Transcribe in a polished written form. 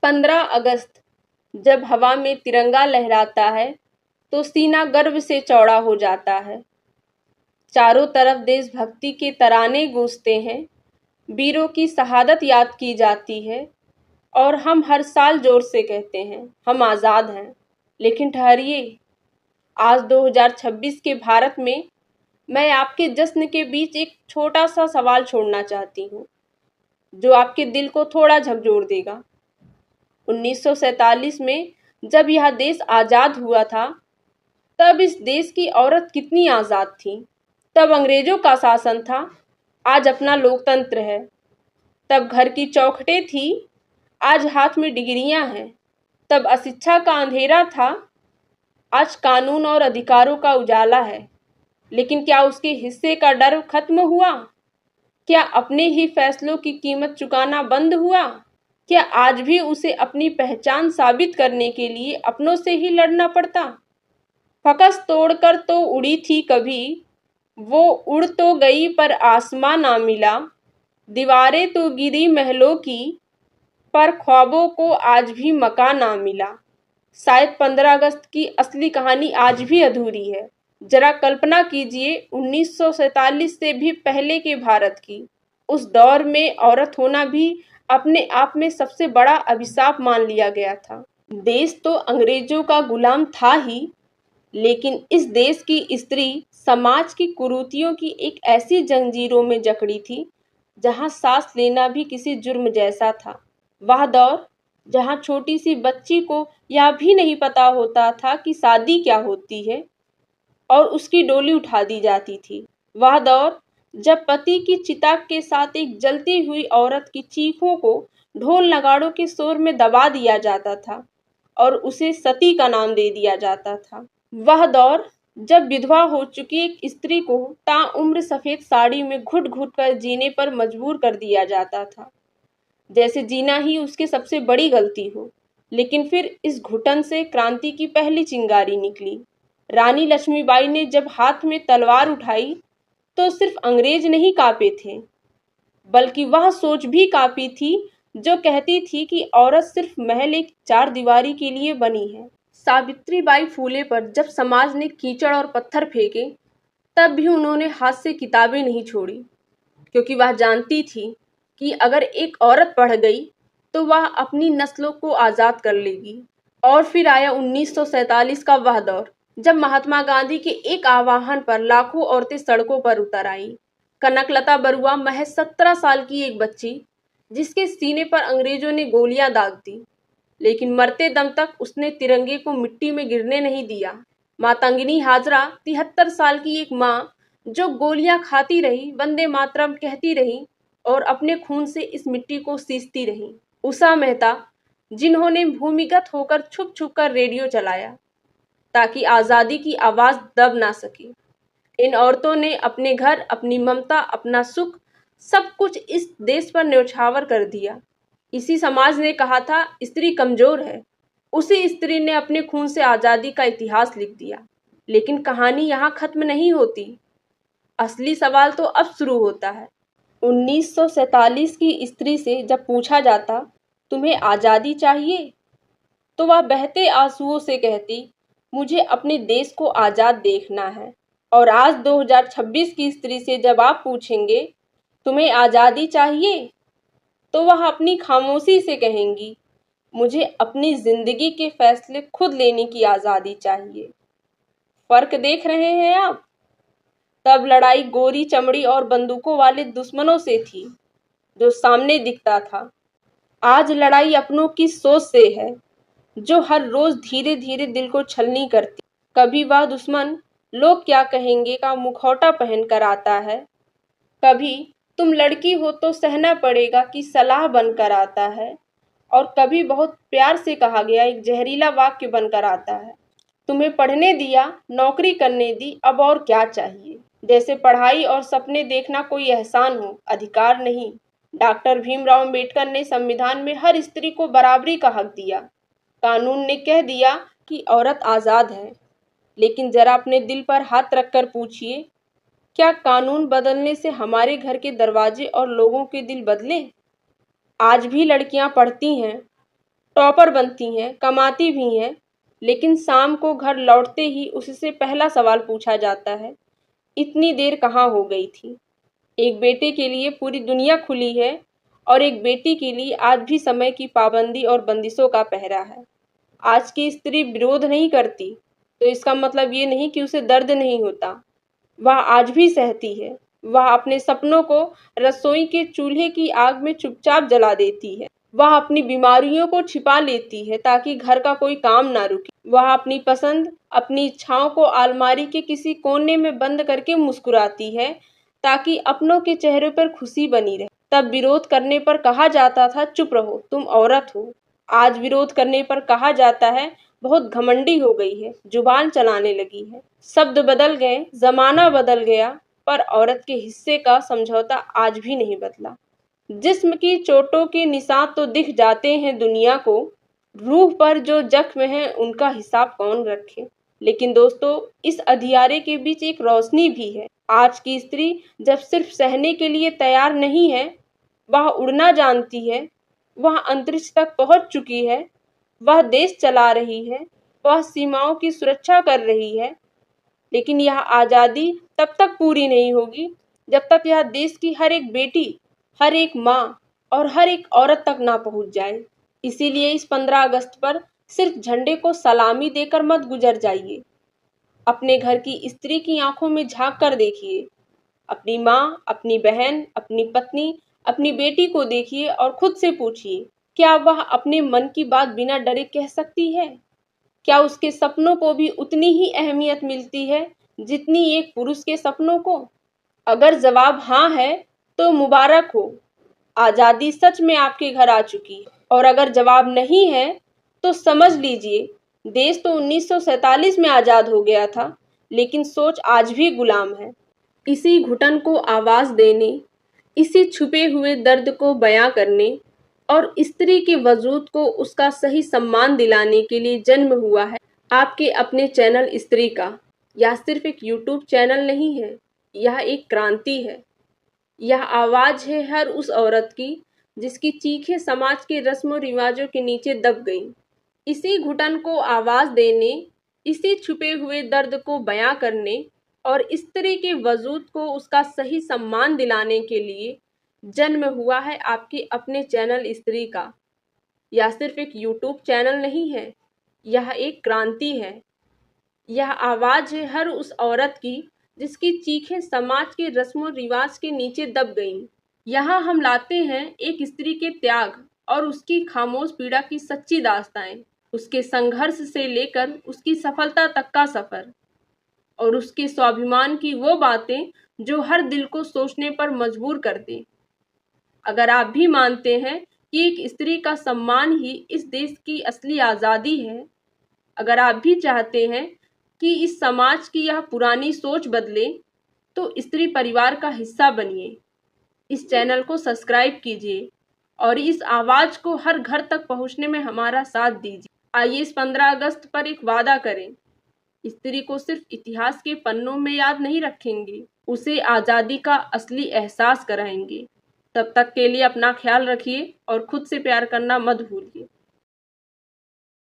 15 अगस्त जब हवा में तिरंगा लहराता है तो सीना गर्व से चौड़ा हो जाता है। चारों तरफ देशभक्ति के तराने गूंजते हैं, वीरों की शहादत याद की जाती है और हम हर साल जोर से कहते हैं, हम आज़ाद हैं। लेकिन ठहरिए, आज 2026 के भारत में मैं आपके जश्न के बीच एक छोटा सा सवाल छोड़ना चाहती हूँ, जो आपके दिल को थोड़ा झकझोर देगा। 1947 में जब यह देश आज़ाद हुआ था, तब इस देश की औरत कितनी आज़ाद थी। तब अंग्रेजों का शासन था, आज अपना लोकतंत्र है। तब घर की चौखटें थी, आज हाथ में डिग्रियां हैं। तब अशिक्षा का अंधेरा था, आज कानून और अधिकारों का उजाला है। लेकिन क्या उसके हिस्से का डर खत्म हुआ? क्या अपने ही फैसलों की कीमत चुकाना बंद हुआ? क्या आज भी उसे अपनी पहचान साबित करने के लिए अपनों से ही लड़ना पड़ता? फकस तोड़कर तो उड़ी थी कभी, वो उड़ तो गई पर आसमां ना मिला। दीवारें तो गिरी महलों की, पर ख्वाबों को आज भी मकान ना मिला। शायद 15 अगस्त की असली कहानी आज भी अधूरी है। जरा कल्पना कीजिए 1947 से भी पहले के भारत की। उस दौर में औरत होना भी अपने आप में सबसे बड़ा अभिशाप मान लिया गया था। देश तो अंग्रेजों का गुलाम था ही, लेकिन इस देश की स्त्री समाज की कुरीतियों की एक ऐसी जंजीरों में जकड़ी थी, जहां सांस लेना भी किसी जुर्म जैसा था। वह दौर जहां छोटी सी बच्ची को यह भी नहीं पता होता था कि शादी क्या होती है और उसकी डोली उठा दी जाती थी। वह दौर जब पति की चिता के साथ एक जलती हुई औरत की चीखों को ढोल नगाड़ों के शोर में दबा दिया जाता था और उसे सती का नाम दे दिया जाता था। वह दौर जब विधवा हो चुकी एक स्त्री को ताउम्र सफेद साड़ी में घुट घुट कर जीने पर मजबूर कर दिया जाता था, जैसे जीना ही उसकी सबसे बड़ी गलती हो। लेकिन फिर इस घुटन से क्रांति की पहली चिंगारी निकली। रानी लक्ष्मीबाई ने जब हाथ में तलवार उठाई तो सिर्फ अंग्रेज नहीं कांपे थे, बल्कि वह सोच भी कांपी थी जो कहती थी कि औरत सिर्फ महल एक चार दीवारी के लिए बनी है। सावित्रीबाई फूले पर जब समाज ने कीचड़ और पत्थर फेंके, तब भी उन्होंने हाथ से किताबें नहीं छोड़ी, क्योंकि वह जानती थी कि अगर एक औरत पढ़ गई तो वह अपनी नस्लों को आज़ाद कर लेगी। और फिर आया 1947 का वह दौर, जब महात्मा गांधी के एक आह्वान पर लाखों औरतें सड़कों पर उतर आईं। कनकलता बरुआ महज 17 साल की एक बच्ची, जिसके सीने पर अंग्रेजों ने गोलियां दाग दी, लेकिन मरते दम तक उसने तिरंगे को मिट्टी में गिरने नहीं दिया। मातंगिनी हाजरा 73 साल की एक माँ, जो गोलियां खाती रही, वंदे मातरम कहती रही और अपने खून से इस मिट्टी को सींचती रही। उषा मेहता, जिन्होंने भूमिगत होकर छुप छुप कर रेडियो चलाया ताकि आज़ादी की आवाज़ दब ना सके। इन औरतों ने अपने घर, अपनी ममता, अपना सुख, सब कुछ इस देश पर न्यौछावर कर दिया। इसी समाज ने कहा था स्त्री कमजोर है। उसी स्त्री ने अपने खून से आज़ादी का इतिहास लिख दिया। लेकिन कहानी यहाँ खत्म नहीं होती। असली सवाल तो अब शुरू होता है। 1947 की स्त्री से जब पूछा जाता, तुम्हें आज़ादी चाहिए, तो वह बहते आंसुओं से कहती, मुझे अपने देश को आज़ाद देखना है। और आज 2026 की स्त्री से जब आप पूछेंगे, तुम्हें आज़ादी चाहिए, तो वह अपनी खामोशी से कहेंगी, मुझे अपनी जिंदगी के फैसले खुद लेने की आज़ादी चाहिए। फर्क देख रहे हैं आप? तब लड़ाई गोरी चमड़ी और बंदूकों वाले दुश्मनों से थी, जो सामने दिखता था। आज लड़ाई अपनों की सोच से है, जो हर रोज धीरे धीरे दिल को छलनी करती। कभी वह दुश्मन लोग क्या कहेंगे का मुखौटा पहन कर आता है, कभी तुम लड़की हो तो सहना पड़ेगा की सलाह बनकर आता है, और कभी बहुत प्यार से कहा गया एक जहरीला वाक्य बनकर आता है। तुम्हें पढ़ने दिया, नौकरी करने दी, अब और क्या चाहिए। जैसे पढ़ाई और सपने देखना कोई एहसान हो, अधिकार नहीं। डॉक्टर भीमराव अंबेडकर ने संविधान में हर स्त्री को बराबरी का हक दिया। कानून ने कह दिया कि औरत आज़ाद है। लेकिन जरा अपने दिल पर हाथ रखकर पूछिए, क्या कानून बदलने से हमारे घर के दरवाजे और लोगों के दिल बदले? आज भी लड़कियां पढ़ती हैं, टॉपर बनती हैं, कमाती भी हैं, लेकिन शाम को घर लौटते ही उससे पहला सवाल पूछा जाता है, इतनी देर कहाँ हो गई थी? एक बेटे के लिए पूरी दुनिया खुली है और एक बेटी के लिए आज भी समय की पाबंदी और बंदिशों का पहरा है। आज की स्त्री विरोध नहीं करती तो इसका मतलब ये नहीं कि उसे दर्द नहीं होता। वह आज भी सहती है। वह अपने सपनों को रसोई के चूल्हे की आग में चुपचाप जला देती है। वह अपनी बीमारियों को छिपा लेती है ताकि घर का कोई काम ना रुके। वह अपनी पसंद, अपनी इच्छाओं को अलमारी के किसी कोने में बंद करके मुस्कुराती है ताकि अपनों के चेहरे पर खुशी बनी रहे। तब विरोध करने पर कहा जाता था, चुप रहो, तुम औरत हो। आज विरोध करने पर कहा जाता है, बहुत घमंडी हो गई है, जुबान चलाने लगी है। शब्द बदल गए, जमाना बदल गया, पर औरत के हिस्से का समझौता आज भी नहीं बदला। जिस्म की चोटों के निशान तो दिख जाते हैं दुनिया को, रूह पर जो जख्म है उनका हिसाब कौन रखे। लेकिन दोस्तों, इस अंधियारे के बीच एक रोशनी भी है। आज की स्त्री जब सिर्फ सहने के लिए तैयार नहीं है, वह उड़ना जानती है, वह अंतरिक्ष तक पहुंच चुकी है, वह देश चला रही है, वह सीमाओं की सुरक्षा कर रही है। लेकिन यह आज़ादी तब तक पूरी नहीं होगी जब तक यह देश की हर एक बेटी, हर एक माँ और हर एक औरत तक ना पहुंच जाए। इसीलिए इस 15 अगस्त पर सिर्फ झंडे को सलामी देकर मत गुजर जाइए। अपने घर की स्त्री की आंखों में झांक कर देखिए। अपनी माँ, अपनी बहन, अपनी पत्नी, अपनी बेटी को देखिए और खुद से पूछिए, क्या वह अपने मन की बात बिना डरे कह सकती है? क्या उसके सपनों को भी उतनी ही अहमियत मिलती है जितनी एक पुरुष के सपनों को? अगर जवाब हाँ है तो मुबारक हो, आज़ादी सच में आपके घर आ चुकी है। और अगर जवाब नहीं है तो समझ लीजिए, देश तो 1947 में आज़ाद हो गया था, लेकिन सोच आज भी गुलाम है। इसी घुटन को आवाज देने, इसी छुपे हुए दर्द को बयां करने और स्त्री के वजूद को उसका सही सम्मान दिलाने के लिए जन्म हुआ है आपके अपने चैनल स्त्री का। यह सिर्फ एक यूट्यूब चैनल नहीं है, यह एक क्रांति है। यह आवाज है हर उस औरत की जिसकी चीखें समाज के रस्म रिवाजों के नीचे दब गईं। इसी घुटन को आवाज देने, इसी छुपे हुए दर्द को बयां करने और स्त्री के वजूद को उसका सही सम्मान दिलाने के लिए जन्म हुआ है आपके अपने चैनल स्त्री का। यह सिर्फ एक यूट्यूब चैनल नहीं है, यह एक क्रांति है। यह आवाज है हर उस औरत की जिसकी चीखें समाज के रस्मों रिवाज के नीचे दब गईं। यहाँ हम लाते हैं एक स्त्री के त्याग और उसकी खामोश पीड़ा की सच्ची दास्ताएं, उसके संघर्ष से लेकर उसकी सफलता तक का सफर, और उसके स्वाभिमान की वो बातें जो हर दिल को सोचने पर मजबूर कर दें। अगर आप भी मानते हैं कि एक स्त्री का सम्मान ही इस देश की असली आज़ादी है, अगर आप भी चाहते हैं कि इस समाज की यह पुरानी सोच बदले, तो स्त्री परिवार का हिस्सा बनिए। इस चैनल को सब्सक्राइब कीजिए और इस आवाज को हर घर तक पहुंचने में हमारा साथ दीजिए। आइए इस 15 अगस्त पर एक वादा करें, स्त्री को सिर्फ इतिहास के पन्नों में याद नहीं रखेंगे, उसे आज़ादी का असली एहसास कराएंगे। तब तक के लिए अपना ख्याल रखिए और खुद से प्यार करना मत भूलिए।